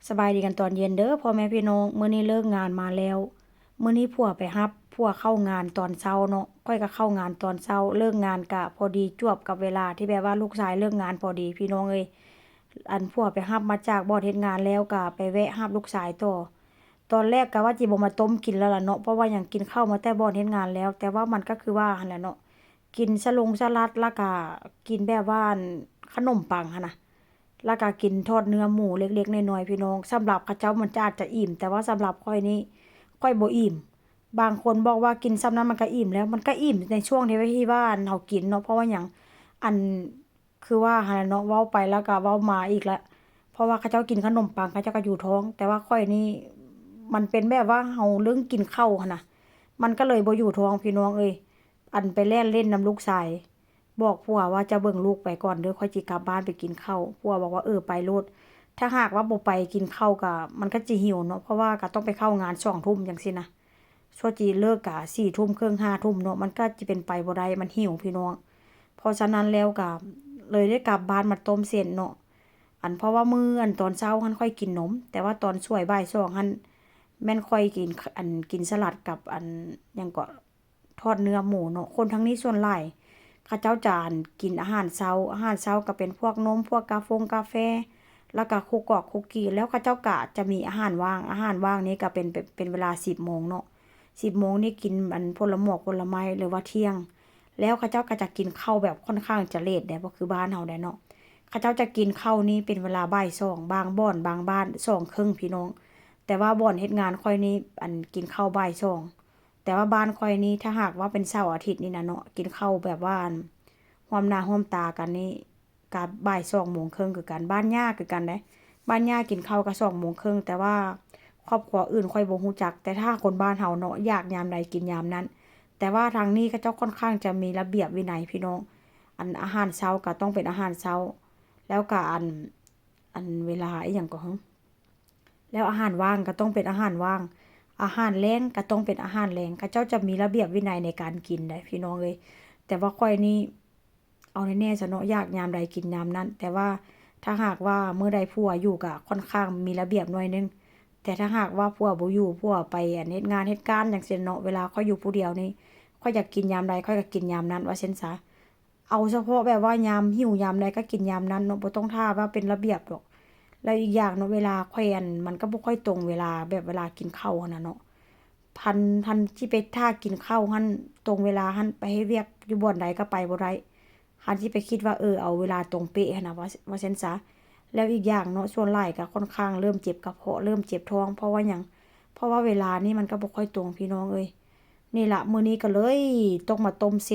สบายดีกันตอนเย็นเด้อพ่อแม่พี่น้องมื้อนี้เลิกงานมาแล้วมื้อนี้ผัวไปรับผัวเข้างานตอนเช้าเนาะก้อยก็เข้างานตอนเช้าเลิกงานก็พอดีจวบกับเวลาที่แบบว่าลูกชายเลิกงานพอดีพี่น้องเอ้ยอันผัวไปรับมาจากบ่อนเฮ็ดงานแล้วก็ไปแวะรับลูกชายต่อตอนแรกก็ว่าจิบ่มาต้มกินแล้วล่ะเนาะเพราะว่าหยังกินข้าวมาแต่บ่อนเฮ็ดงานแล้วแต่ว่ามันก็คือว่าหั่นแหละเนาะกินสลัดแล้วก็กินแบบว่าอั่นขนมปังหันน่ะ แล้วก็กินทอดเนื้อหมูเล็กๆน้อยๆพี่น้องสำหรับเขาเจ้ามันจะอาจจะอิ่มแต่ว่าสำหรับข้อยนี่ข้อยบ่อิ่มบางคนบอกว่ากินส่ำนั้นมันก็อิ่มแล้วมันก็อิ่มในช่วงที่ว่าเฮากินเนาะเพราะว่าหยังอันคือว่าหั่นล่ะเนาะเว้าไปแล้วก็เว้ามาอีกแล้วเพราะว่าเขาเจ้ากินขนมปังเขาเจ้าก็อยู่ท้องแต่ว่าข้อยนี่มันเป็นแบบว่าเฮาเรื่องกินข้าวหั้นน่ะมันก็เลยบ่อยู่ท้องพี่น้องเอ้ยอันไปแล่นเล่นนำลูกชาย บอกผัวว่าจะเบิ่งลูกไปก่อนเด้อค่อยสิกลับบ้านไปกินข้าวผัวบอกว่าไปโลดถ้าหากว่าบ่ไปกินข้าวก็มันก็สิหิวเนาะเพราะว่าก็ต้องไปเข้างาน2 ทุ่มจังซี้นะชั่วจีเลิกก็4 ทุ่มครึ่ง5 ทุ่มเนาะมันก็สิเป็นไปบ่ได้มันหิวพี่น้องเพราะฉะนั้นแล้วก็เลยได้กลับบ้านมาต้มเส้นเนาะเพราะว่ามื้อตอนเช้าหั้นค่อยกินนมแต่ว่าตอนช่วงบ่าย2หั้นแม่นค่อยกินกินสลัดกับหยังก็ทอดเนื้อหมูเนาะคนทางนี้ส่วนหลาย เขาเจ้าจะกินอาหารเช้าก็เป็นพวกนมพวกกาแฟแล้วก็คุกกอกคุกกี้แล้วเขาเจ้าก็จะมีอาหารว่างนี้ก็เป็นเวลา10 โมงเนาะ10 โมงนี่กินผลหมวกผลไม้หรือว่าเที่ยงแล้วเขาเจ้าก็จะกินข้าวแบบค่อนข้างจะเลตได้บ่คือบ้านเฮาได้เนาะเขาเจ้าจะกินข้าวนี้เป็นเวลาบ่าย2บางบ่อนบางบ้าน2 ครึ่งพี่น้องแต่ว่าบ่อนเฮ็ดงานค่อยนี้กินข้าวบ่าย2 แต่ว่าบ้านข้อยนี่ถ้าหากว่าเป็นเสาร์อาทิตย์นี่นะเนาะกินข้าวแบบว่าร่วมหน้าร่วมตากันนี่ก็บ่าย2 โมงครึ่งคือกันบ้านย่าคือกันเด้บ้านย่ากินข้าวก็2 โมงครึ่งแต่ว่าครอบครัวอื่นค่อยบ่รู้จักแต่ถ้าคนบ้านเฮาเนาะอยากยามใดกินยามนั้นแต่ว่าทางนี้เขาเจ้าค่อนข้างจะมีระเบียบวินัยพี่น้องอาหารเช้าก็ต้องเป็นอาหารเช้าแล้วก็เวลาอีหยังก็แล้วอาหารว่างก็ต้องเป็นอาหารว่าง อาหารแลงก็ต้องเป็นอาหารแลงเขาเจ้าจะมีระเบียบวินัยในการกินได้พี่น้องเอ้ยแต่ว่าข้อยนี่เอาแน่ๆซะเนาะอยากยามใดกินยามนั้นแต่ว่าถ้าหากว่ามื้อใดผัวอยู่ก็ค่อนข้างมีระเบียบหน่อยหนึ่งแต่ถ้าหากว่าผัวบ่อยู่ผัวไปเฮ็ดงานเฮ็ดการจังซี้เนาะเวลาข้อยอยู่ผู้เดียวนี่ข้อยอยากกินยามใดข้อยก็กินยามนั้นว่าซั่นซะเอาเฉพาะแบบว่ายามหิวยามใดก็กินยามนั้นเนาะบ่ต้องท่าว่าเป็นระเบียบดอกแล้วอีกอย่างเนาะเวลาข้อยมันก็บ่ค่อยตรงเวลาแบบเวลากินข้าวหั้นน่ะเนาะ ทันที่ไปท่ากินข้าวหั้นตรงเวลาหั้นไปเฮ็ดเวียกอยู่บ่อนใดก็ไปบ่ได้หันสิไปคิดว่าเอาเวลาตรงเป๊ะหั้นน่ะว่าซั่นซะแล้วอีกอย่างเนาะส่วนหลายก็ค่อนข้างเริ่มเจ็บกระเพาะเริ่มเจ็บท้องเพราะว่าหยังเพราะว่าเวลานี่มันก็บ่ค่อยตรงพี่น้องเอ้ยนี่ล่ะมื้อนี้ก็เลยต้องมาต้มเส้น